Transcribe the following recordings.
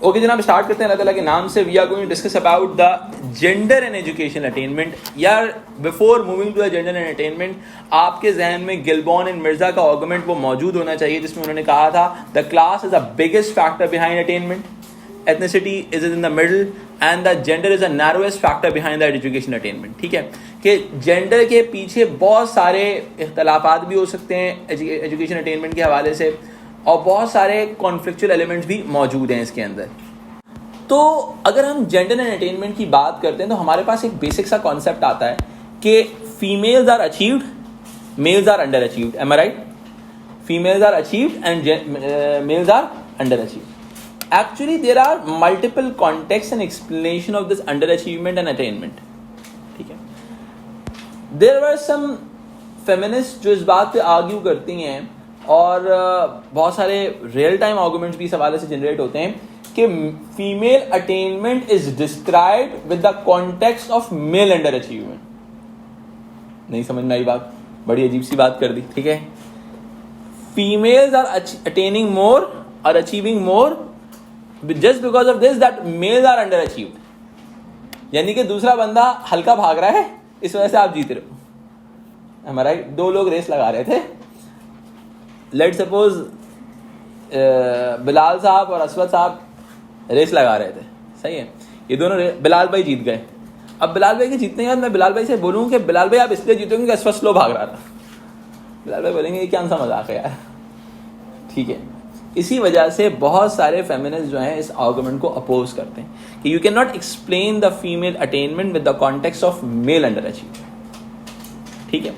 Okay जनाब, start करते हैं अल्लाह ताला के नाम से. We are going to discuss about the gender and education attainment. यार before moving to the gender and attainment, आपके जहन में गिलबॉर्न एंड मिर्जा का आर्गुमेंट वो मौजूद होना चाहिए जिसमें उन्होंने कहा था the class is the biggest factor behind attainment, ethnicity is in the middle and the gender is the narrowest factor behind the education attainment. ठीक है कि जेंडर के पीछे बहुत सारे इख्तलाफात भी हो सकते हैं एजुकेशन अटेनमेंट के हवाले से, और बहुत सारे कॉन्फ्लिक्चुअल एलिमेंट्स भी मौजूद हैं इसके अंदर. तो अगर हम जेंडर एंड अटेनमेंट की बात करते हैं तो हमारे पास एक बेसिक सा कॉन्सेप्ट आता है कि females are achieved, males are under achieved. Am I right? Females are achieved and males are under achieved. Actually, there are multiple contexts and explanation of this underachievement and attainment. ठीक है. There were some feminists जो इस बात पे argue करती हैं और बहुत सारे real time arguments भी इस हवाले से generate होते हैं कि female attainment is described with the context of male underachievement. नहीं समझ में आई बात? बड़ी अजीब सी बात कर दी. ठीक है. Females are attaining more or achieving more just because of this that males are underachieved. यानी कि दूसरा बंदा हल्का भाग रहा है, इस वजह से आप जीत रहे हो. हमारा दो लोग रेस लगा रहे थे, लेट सपोज बिलाल साहब और असवद साहब रेस लगा रहे थे. सही है. ये दोनों बिलाल भाई जीत गए. अब बिलाल भाई के जीतने के बाद मैं बिलाल भाई से बोलूँ कि बिलाल भाई आप इसलिए जीतोगे कि असवद स्लो भाग रहा था. बिलाल भाई बोलेंगे ये क्या सा मजाक है यार. ठीक है. इसी वजह से बहुत सारे फेमिनिस्ट जो हैं इस आर्गुमेंट को अपोज करते हैं कि you can not explain the female attainment with the context of male under achievement. ठीक है.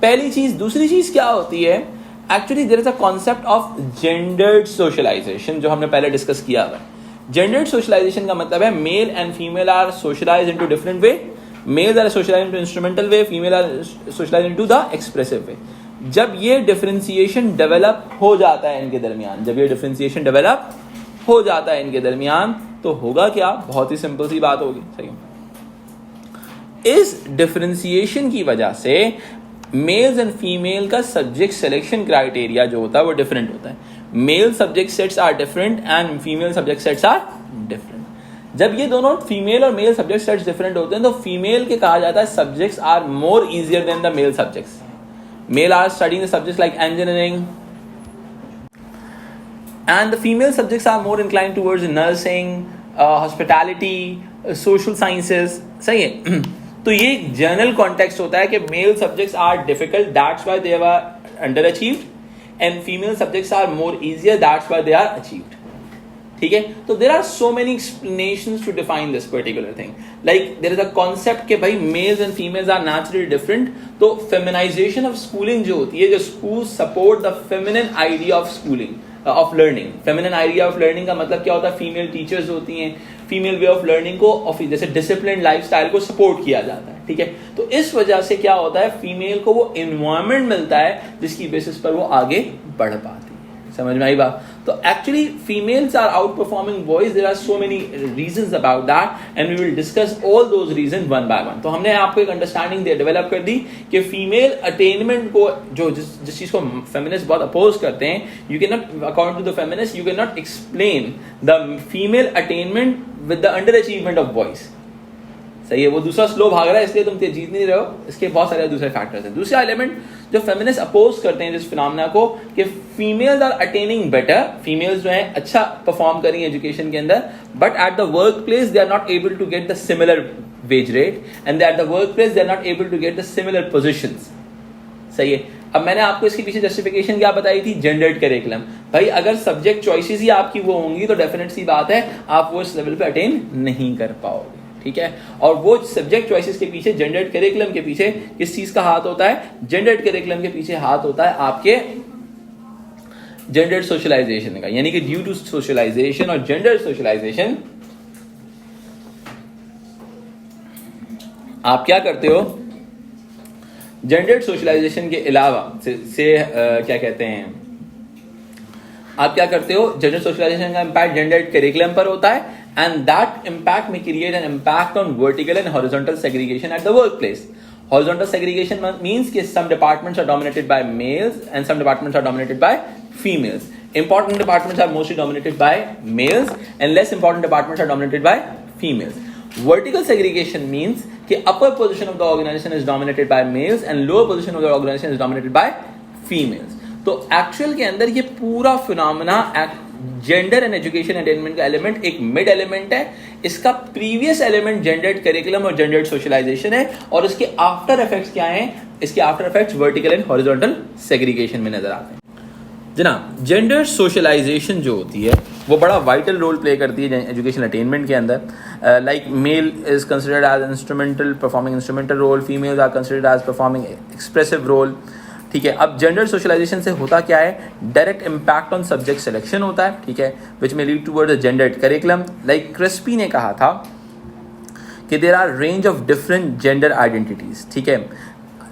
पहली चीज. दूसरी चीज क्या होती है, actually there is a concept of gendered socialisation जो हमने पहले डिस्कस किया हुआ है. जेंडर्ड सोशलाइजेशन का मतलब है male and female are socialise into different way. Male are socialise into instrumental way, female are socialise into the expressive way. जब ये डिफरेंशिएशन डेवलप हो जाता है इनके दरमियान, तो होगा क्या? बहुत ही सिंपल सी बात होगी. सही है. इस डिफरेंशिएशन की वजह से मेल्स एंड फीमेल का सब्जेक्ट सिलेक्शन क्राइटेरिया जो होता है वो डिफरेंट होता है. Male subject sets are different and female subject sets are different. जब ये दोनों फीमेल और मेल सब्जेक्ट सेट्स डिफरेंट होते हैं तो फीमेल के कहा जाता है subjects are more easier than the male subjects. Male are studying the subjects like engineering, and the female subjects are more inclined towards nursing, hospitality, social sciences. सही है. तो ये एक जनरल कॉन्टेक्स्ट होता है कि male subjects are difficult, that's why they are under achieved, and female subjects are more easier, that's why they are achieved. ठीक है. तो there are so many explanations to define this particular thing. Like there is a concept के भाई males and females are naturally different. तो feminisation of schooling जो होती है, जो school support the feminine idea of schooling of learning. Feminine idea of learning का मतलब क्या होता है? फीमेल टीचर्स होती हैं, फीमेल वे ऑफ लर्निंग को जैसे डिसिप्लिन लाइफस्टाइल को सपोर्ट किया जाता है. ठीक है. तो इस वजह से क्या होता है, फीमेल को वो एनवायरनमेंट मिलता है जिसकी बेसिस पर वो आगे बढ़ पाती है. समझ में आई बात? तो actually females are out performing boys. There are so many reasons about that and we will discuss all those reason one by one. तो हमने आपको एक अंडरस्टैंडिंग डेवलप कर दी कि फीमेल अटेनमेंट को जो जिस चीज को फेमिनिस्ट बहुत अपोज करते हैं, you can not, according to the feminist, you can not explain the female attainment with the under achievement of boys. सही है. वो दूसरा स्लो भाग रहा है इसलिए तुम जीत नहीं रहे हो. इसके बहुत सारे दूसरे फैक्टर्स हैं. दूसरा एलिमेंट जो फेमिनिस्ट अपोज करते हैं जिस फिनोमेना को, कि females are attaining better, females जो है अच्छा परफॉर्म कर रही है एजुकेशन के अंदर, but at the work place they are not able to get the similar wage rate, and at the work place they are not able to get the similar positions. सही है. अब मैंने आपको इसके पीछे जस्टिफिकेशन क्या बताई थी? Gendered curriculum. भाई अगर सब्जेक्ट चॉइसेस ही आपकी वो होंगी तो डेफिनेट सी बात है आप वो इस लेवल पे अटेन नहीं कर पाओगे. ठीक है. और वो सब्जेक्ट चॉइसेस के पीछे, जेंडर्ड करिकुलम के पीछे किस चीज का हाथ होता है? जेंडर्ड करिकुलम के पीछे हाथ होता है आपके जेंडर्ड सोशलाइजेशन का. यानी कि ड्यू टू सोशलाइजेशन और जेंडर सोशलाइजेशन आप क्या करते हो? जेंडर्ड सोशलाइजेशन के अलावा क्या कहते हैं, आप क्या करते हो? जेंडर सोशलाइजेशन का इंपैक्ट जेंडर्ड करिकुलम पर होता है, and that impact may create an impact on vertical and horizontal segregation at the workplace. Horizontal segregation means that some departments are dominated by males and some departments are dominated by females. Important departments are mostly dominated by males and less important departments are dominated by females. Vertical segregation means कि upper position of the organization is dominated by males and lower position of the organization is dominated by females. तो actual के अंदर ये पूरा phenomena gender and education attainment का element एक mid element है. इसका प्रीवियस एलिमेंट जेंडर्ड करिकुलम और जेंडर्ड सोशलाइजेशन है और इसके आफ्टर इफेक्ट्स क्या हैं? इसके after effects vertical and horizontal segregation में नजर आते हैं. जनाब, जेंडर सोशलाइजेशन जो होती है वो बड़ा वाइटल रोल प्ले करती है एजुकेशन अटेनमेंट के अंदर. Like male is considered as instrumental performing instrumental role, females are considered as performing expressive role. ठीक है, अब जेंडर सोशलाइजेशन से होता क्या है? Direct impact on subject selection होता है. ठीक है, विच में lead towards a gendered curriculum. Like क्रिस्पी ने कहा था कि there are range of different gender identities. ठीक है,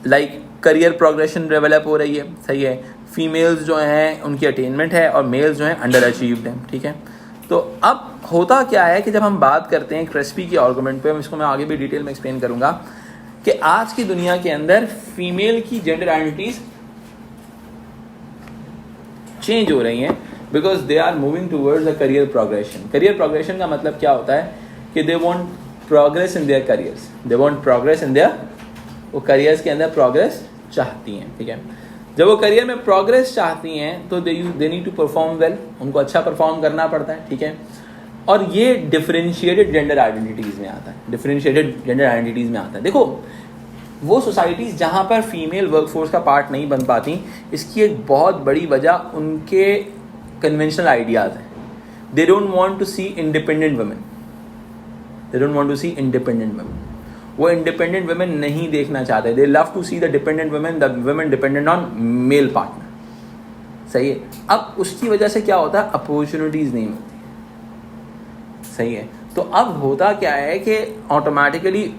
लाइक करियर प्रोग्रेशन डेवलप हो रही है. सही है, फीमेल्स जो हैं उनकी अटेनमेंट है और मेल्स जो हैं अंडर अचीव्ड हैं. ठीक है, तो अब होता क्या है कि जब हम बात करते हैं क्रिस्पी के आर्गुमेंट पे, इसको मैं आगे भी डिटेल में एक्सप्लेन करूंगा कि आज की दुनिया के अंदर फीमेल की जेंडर आइडेंटिटीज चेंज हो रही हैं because they are moving towards a career progression. Career progression का मतलब क्या होता है कि they want progress in their careers. They want progress in their, वो करियर्स के अंदर प्रोग्रेस चाहती हैं. ठीक है, जब वो करियर में प्रोग्रेस चाहती हैं तो they need to perform well, उनको अच्छा परफॉर्म करना पड़ता है. ठीक है, और ये डिफरेंशिएटेड जेंडर आइडेंटिटीज में आता है. डिफरेंशिएटेड जेंडर आइडेंटिटीज में आता है. देखो, वो सोसाइटीज़ जहाँ पर फीमेल वर्कफोर्स का पार्ट नहीं बन पाती, इसकी एक बहुत बड़ी वजह उनके कन्वेंशनल आइडियाज़ हैं. They don't want to see independent women. They don't want to see independent women. वो इंडिपेंडेंट वुमेन नहीं देखना चाहते. They love to see the dependent women, the women dependent on male partner. सही है, अब उसकी वजह से क्या होता है? अपॉर्चुनिटीज़ नहीं होती. सही है, तो अब होता क्या है कि ऑटोमेटिकली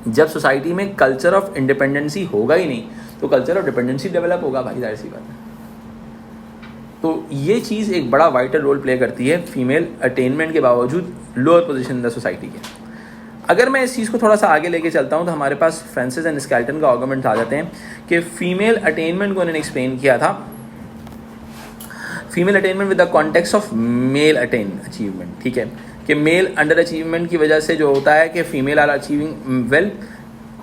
जब सोसाइटी में कल्चर ऑफ इंडिपेंडेंसी होगा ही नहीं तो कल्चर ऑफ डिपेंडेंसी डेवलप होगा. भाई जाहिर सी बात है. तो ये चीज़ एक बड़ा वाइटल रोल प्ले करती है फीमेल अटेनमेंट के बावजूद lower position in the society के. अगर मैं इस चीज़ को थोड़ा सा आगे लेके चलता हूँ तो हमारे पास फ्रांसिस एंड स्केल्टन का आर्गुमेंट आ जाते हैं कि फीमेल अटेनमेंट को उन्होंने एक्सप्लेन किया था female attainment with the context of mail achievement. ठीक है, कि मेल अंडर अचीवमेंट की वजह से जो होता है कि female are achieving well,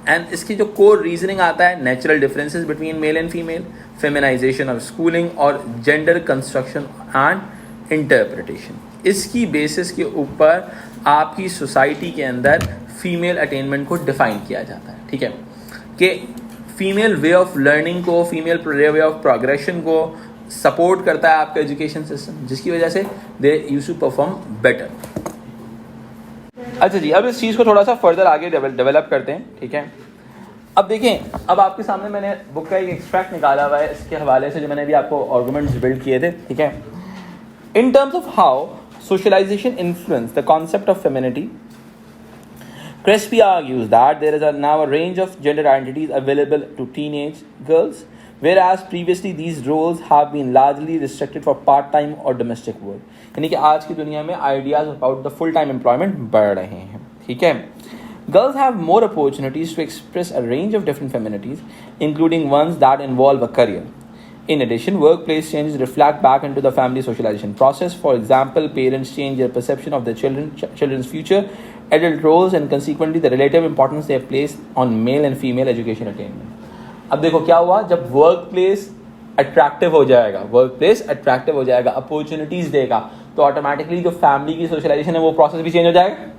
and इसकी जो कोर रीजनिंग आता है natural differences between male and female, feminisation of schooling और जेंडर कंस्ट्रक्शन एंड इंटरप्रिटेशन. इसकी बेसिस के ऊपर आपकी सोसाइटी के अंदर फीमेल अटेनमेंट को डिफाइन किया जाता है. ठीक है, कि फीमेल वे ऑफ लर्निंग को, फीमेल वे ऑफ प्रोग्रेशन को सपोर्ट करता है आपका एजुकेशन सिस्टम, जिसकी वजह से they used to perform better. अच्छा जी, अब इस चीज़ को थोड़ा सा फर्दर आगे डेवलप करते हैं. ठीक है, अब देखें, अब आपके सामने मैंने बुक का एक एक्सट्रैक्ट निकाला हुआ है इसके हवाले से जो मैंने अभी आपको आर्गुमेंट्स बिल्ड किए थे. ठीक है, in terms of how socialization influence the concept of femininity, Crespi argues that there is now a range of gender identities available to teenage girls, whereas previously these roles have been largely restricted for part-time or domestic work. यानी कि आज की दुनिया में ideas about the full-time employment बढ़ रहे हैं. ठीक है, girls have more opportunities to express a range of different feminities, including ones that involve a career. In addition, workplace changes reflect back into the family socialization process. For example, parents change their perception of their children's future, adult roles, and consequently the relative importance they place on male and female education attainment. अब देखो क्या हुआ, जब workplace attractive हो जाएगा, opportunities देगा, तो automatically जो फैमिली की सोशलाइजेशन है वो प्रोसेस भी चेंज हो जाएगा.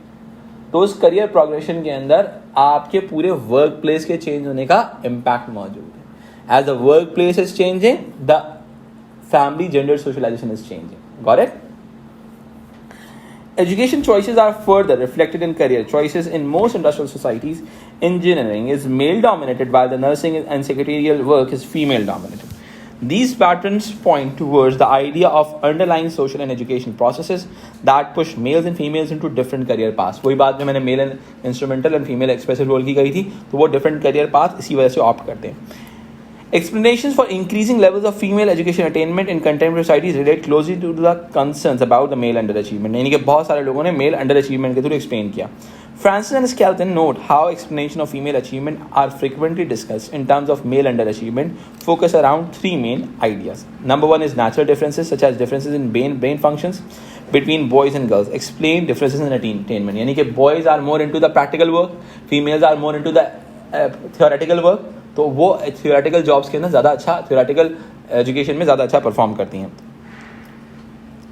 तो उस करियर प्रोग्रेशन के अंदर आपके पूरे वर्क प्लेस के चेंज होने का इम्पैक्ट मौजूद है. As the workplace is changing, the family gender socialization is changing. Got it? Education choices are further reflected in career choices. In most industrial societies, engineering is male dominated while the nursing and secretarial work is female dominated. These patterns point towards the idea of underlying social and education processes that push males and females into different career paths. वही बात जो मैंने male and instrumental and female expressive role की कही थी, तो वो different career path इसी वजह से ऑप्ट करते हैं. Explanations for increasing levels of female education attainment in contemporary societies relate closely to the concerns about the male underachievement. यानी कि बहुत सारे लोगों ने मेल अंडर अचीवमेंट के थ्रू एक्सप्लेन किया. Francis and Skelton note how explanation of female achievement are frequently discussed in terms of male underachievement, focus around three main ideas. Number one is natural differences, such as differences in brain functions between boys and girls. Explain differences in attainment. यानी कि boys are more into the practical work, females are more into the theoretical work. तो वो theoretical jobs के अंदर ज़्यादा अच्छा, theoretical education में ज़्यादा अच्छा perform करती हैं.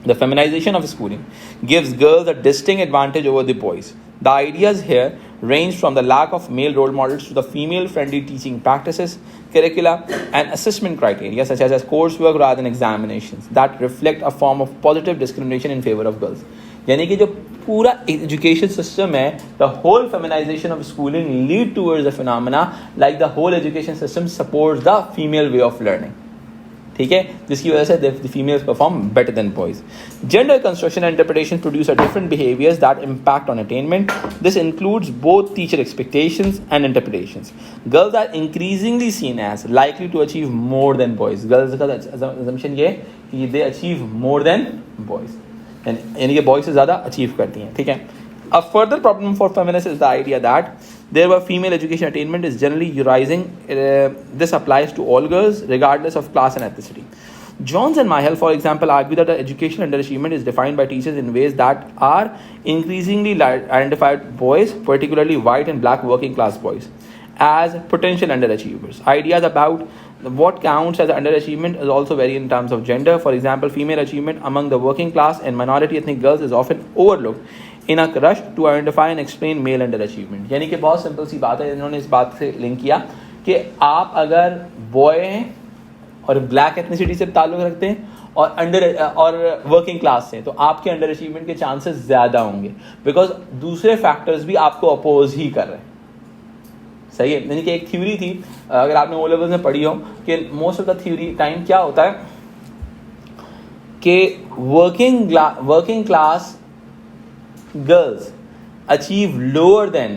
The feminization of schooling gives girls a distinct advantage over the boys. The ideas here range from the lack of male role models to the female-friendly teaching practices, curricula, and assessment criteria such as coursework rather than examinations that reflect a form of positive discrimination in favor of girls. यानी कि जो पूरा education system है, the whole feminization of schooling lead towards the phenomena like the whole education system supports the female way of learning. ठीक है, जिसकी वजह से the females perform better than boys. Gender construction and interpretation produce a different behaviors that impact on attainment. This includes both teacher expectations and interpretations. Girls are increasingly seen as likely to achieve more than boys. Girls का assumption ये है कि they achieve more than boys. यानी कि boys से ज़्यादा achieve करती हैं. ठीक है. A further problem for feminists is the idea that there were female education attainment is generally rising. This applies to all girls regardless of class and ethnicity. Jones and Michael, for example, argue that the educational underachievement is defined by teachers in ways that are increasingly identified boys, particularly white and black working class boys, as potential underachievers. Ideas about what counts as underachievement is also vary in terms of gender. For example, female achievement among the working class and minority ethnic girls is often overlooked in a rush to identify and explain male underachievement. यानी कि बहुत simple सी बात है, इन्होंने इस बात से link किया कि आप अगर बॉय हैं और ब्लैक एथनिसिटी से ताल्लुक़ रखते हैं और वर्किंग क्लास से, तो आपके अंडर अचीवमेंट के चांसेस ज़्यादा होंगे, बिकॉज दूसरे फैक्टर्स भी आपको अपोज ही कर रहे हैं. सही है. यानी कि एक थ्योरी थी, अगर आपने ओ लेवल्स में पढ़ी हो, कि most of the theory time क्या होता है कि working class girls achieve lower than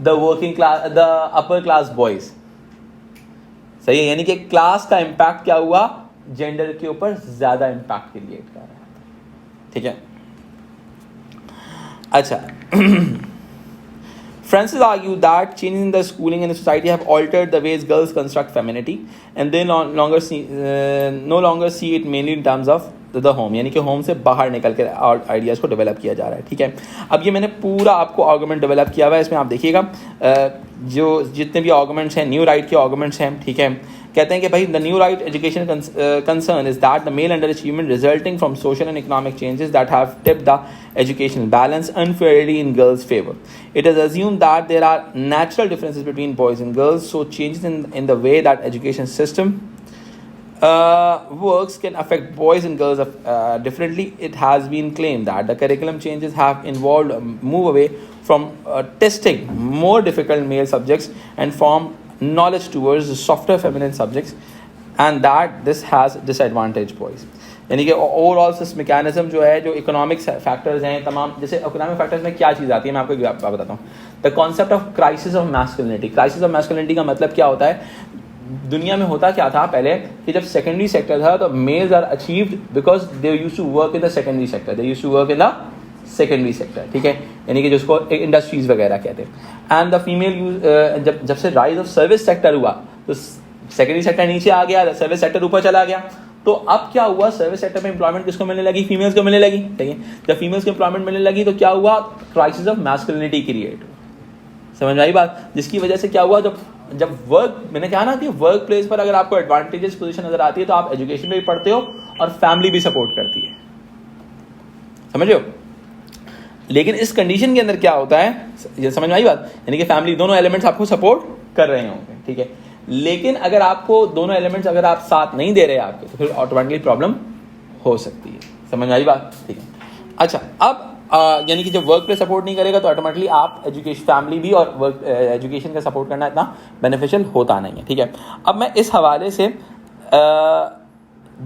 the working class, the upper class boys. सही है. यानी कि क्लास का इम्पैक्ट क्या हुआ, जेंडर के ऊपर ज्यादा इम्पैक्ट क्रिएट कर रहा है. ठीक है. अच्छा. Francis argued that changes in the schooling and the society have altered the ways girls construct femininity, and they no longer see it mainly in terms of the home, यानी कि home से बाहर निकल के आइडियाज़ को develop किया जा रहा है. ठीक है. अब ये मैंने पूरा आपको आर्गूमेंट डेवलप किया हुआ है, इसमें आप देखिएगा जो जितने भी आर्गूमेंट्स हैं न्यू राइट के आर्गूमेंट्स हैं. ठीक है. कहते हैं कि भाई the new right education concern is that the male under achievement resulting from social and economic changes that have tipped the educational balance unfairly in girls favour. It is assume that there are natural differences between boys and girls, so changes in the way that education system works can affect boys and girls differently. It has been claimed that the curriculum changes have involved move away from testing more difficult male subjects and from knowledge towards softer feminine subjects, and that this has disadvantaged boys. यानी कि overall सिस mechanism जो है, जो economic factors हैं तमाम, जैसे economic factors में क्या चीज़ आती है मैं आपको बताता हूँ. The concept of crisis of masculinity. Crisis of masculinity का मतलब क्या होता है, दुनिया में होता क्या था पहले कि जब सेकेंडरी सेक्टर था तो males are achieved because they used to work in the secondary sector, they used to work in the secondary sector. ठीक है. यानी कि जिसको इंडस्ट्रीज वगैरह कहते हैं. एंड द फीमेल जब से राइज ऑफ सर्विस सेक्टर हुआ तो सेकेंडरी सेक्टर नीचे आ गया, सर्विस सेक्टर ऊपर चला गया. तो अब क्या हुआ, सर्विस सेक्टर में इंप्लॉयमेंट किसको मिलने लगी, फीमेल्स को मिलने लगी. ठीक है. जब फीमेल्स को इंप्लॉयमेंट मिलने लगी तो क्या हुआ, क्राइसिस ऑफ मैस्कुलिनिटी क्रिएट. समझ में आई बात. जिसकी वजह से क्या हुआ, जब वर्क, मैंने कहा ना कि वर्क प्लेस पर अगर आपको एडवांटेजेस पोजीशन नजर आती है तो आप एजुकेशन में भी पढ़ते हो और फैमिली भी सपोर्ट करती है. समझ रहे हो. लेकिन इस कंडीशन के अंदर क्या होता है, ये समझ में आई बात, यानी कि फैमिली दोनों एलिमेंट्स आपको सपोर्ट कर रहे होंगे. ठीक है. लेकिन अगर आपको दोनों एलिमेंट्स अगर आप साथ नहीं दे रहे आपके, तो फिर ऑटोमेटिकली प्रॉब्लम हो सकती है. समझ में आई बात. ठीक है. अच्छा. अब यानी कि जब वर्क प्लेस सपोर्ट नहीं करेगा तो ऑटोमेटिकली आप एजुकेशन, फैमिली भी और वर्क एजुकेशन का सपोर्ट करना इतना बेनिफिशियल होता नहीं है. ठीक है. अब मैं इस हवाले से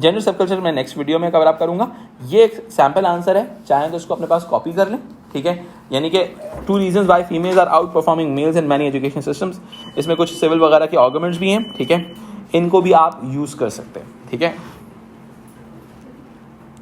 जेंडर सबकल्चर में नेक्स्ट वीडियो में कवर अप करूंगा. ये एक सैम्पल आंसर है, चाहें तो इसको अपने पास कॉपी कर लें. ठीक है. यानी कि 2 reasons why females are out performing males in many education systems. इसमें कुछ सिविल वगैरह के आर्गुमेंट्स भी हैं. ठीक है. इनको भी आप यूज़ कर सकते हैं. ठीक है.